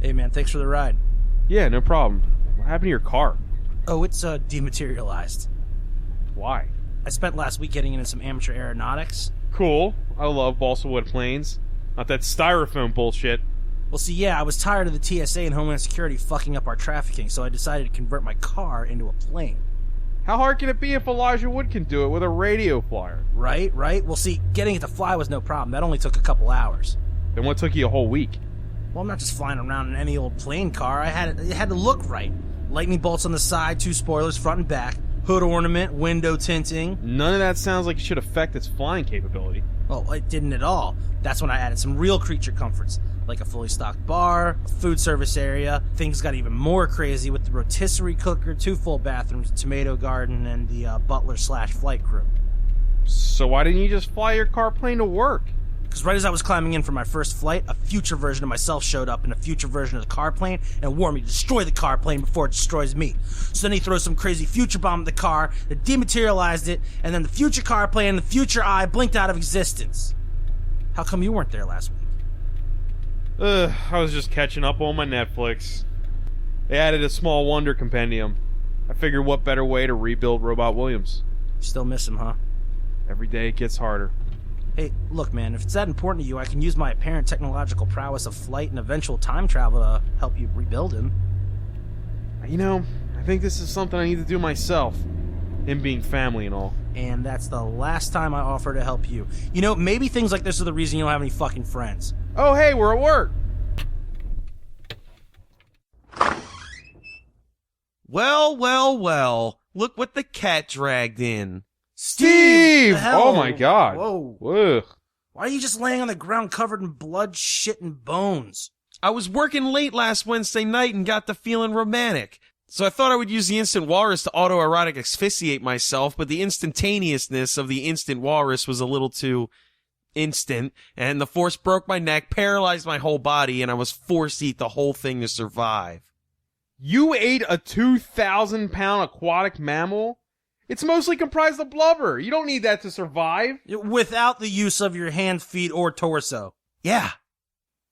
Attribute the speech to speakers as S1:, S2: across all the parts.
S1: Hey man, thanks for the ride.
S2: Yeah, no problem. What happened to your car?
S1: Oh, it's dematerialized.
S2: Why?
S1: I spent last week getting into some amateur aeronautics.
S2: Cool. I love balsa wood planes. Not that styrofoam bullshit.
S1: Well, see, yeah, I was tired of the TSA and Homeland Security fucking up our trafficking, so I decided to convert my car into a plane.
S2: How hard can it be if Elijah Wood can do it with a radio flyer?
S1: Right? Well, see, getting it to fly was no problem. That only took a couple hours.
S2: Then what took you a whole week?
S1: Well, I'm not just flying around in any old plane car. It had to look right. Lightning bolts on the side, 2 spoilers, front and back, hood ornament, window tinting.
S2: None of that sounds like it should affect its flying capability.
S1: Well, it didn't at all. That's when I added some real creature comforts, like a fully stocked bar, a food service area. Things got even more crazy with the rotisserie cooker, 2 full bathrooms, a tomato garden, and the butler/flight crew.
S2: So why didn't you just fly your car plane to work?
S1: Because right as I was climbing in for my first flight, a future version of myself showed up in a future version of the car plane and warned me to destroy the car plane before it destroys me. So then he throws some crazy future bomb at the car that dematerialized it, and then the future car plane and the future I blinked out of existence. How come you weren't there last week?
S2: I was just catching up on my Netflix. They added a Small Wonder compendium. I figured what better way to rebuild Robot Williams.
S1: You still miss him, huh?
S2: Every day it gets harder.
S1: Hey, look, man, if it's that important to you, I can use my apparent technological prowess of flight and eventual time travel to help you rebuild him.
S2: You know, I think this is something I need to do myself. Him being family and all.
S1: And that's the last time I offer to help you. You know, maybe things like this are the reason you don't have any fucking friends.
S2: Oh, hey, we're at work!
S3: Well. Look what the cat dragged in.
S2: Steve!
S1: The hell?
S2: Oh my god.
S1: Whoa.
S2: Ugh.
S1: Why are you just laying on the ground covered in blood, shit, and bones?
S3: I was working late last Wednesday night and got to feeling romantic. So I thought I would use the instant walrus to auto-erotic asphyxiate myself, but the instantaneousness of the instant walrus was a little too instant, and the force broke my neck, paralyzed my whole body, and I was forced to eat the whole thing to survive.
S2: You ate a 2,000-pound aquatic mammal? It's mostly comprised of blubber. You don't need that to survive.
S1: Without the use of your hand, feet, or torso.
S3: Yeah.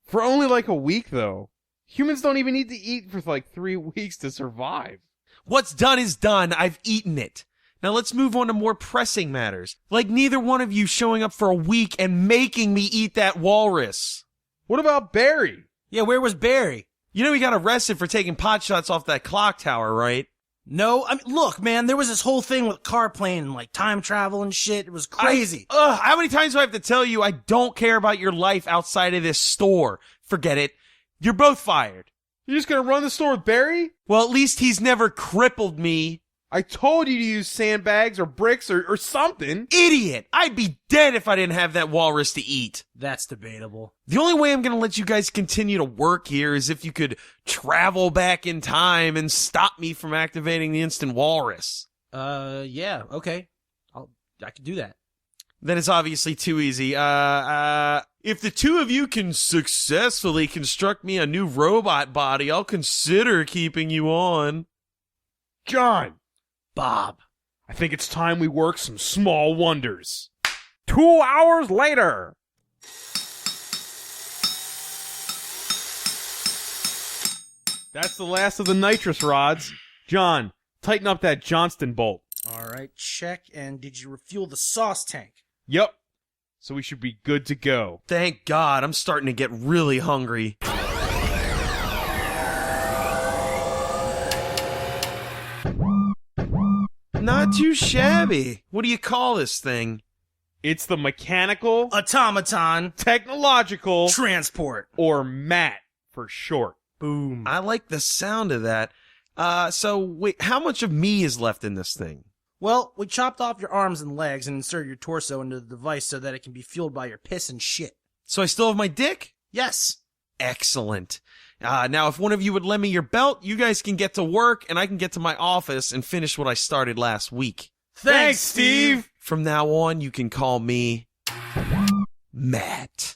S2: For only like a week, though. Humans don't even need to eat for like 3 weeks to survive.
S3: What's done is done. I've eaten it. Now let's move on to more pressing matters. Like neither one of you showing up for a week and making me eat that walrus.
S2: What about Barry?
S1: Yeah, where was Barry?
S3: You know he got arrested for taking pot shots off that clock tower, right?
S1: No, I mean, look, man, there was this whole thing with car plane and, like, time travel and shit. It was crazy.
S3: How many times do I have to tell you I don't care about your life outside of this store? Forget it. You're both fired.
S2: You're just gonna run the store with Barry?
S3: Well, at least he's never crippled me.
S2: I told you to use sandbags or bricks or something.
S3: Idiot! I'd be dead if I didn't have that walrus to eat.
S1: That's debatable.
S3: The only way I'm gonna let you guys continue to work here is if you could travel back in time and stop me from activating the instant walrus.
S1: Yeah, okay. I could do that.
S3: Then it's obviously too easy. If the two of you can successfully construct me a new robot body, I'll consider keeping you on.
S2: John!
S1: Bob.
S2: I think it's time we work some small wonders. 2 hours later! That's the last of the nitrous rods. John, tighten up that Johnston bolt.
S1: Alright, check. And did you refuel the sauce tank?
S2: Yep. So we should be good to go.
S3: Thank God, I'm starting to get really hungry. Not too shabby. What do you call this thing?
S2: It's the Mechanical
S1: Automaton
S2: Technological
S1: Transport.
S2: or M.A.T.T for short.
S1: Boom.
S3: I like the sound of that. So wait, how much of me is left in this thing?
S1: Well, we chopped off your arms and legs and inserted your torso into the device so that it can be fueled by your piss and shit.
S3: So I still have my dick?
S1: Yes.
S3: Excellent. Now, if one of you would lend me your belt, you guys can get to work, and I can get to my office and finish what I started last week.
S2: Thanks, Steve!
S3: From now on, you can call me M.A.T.T.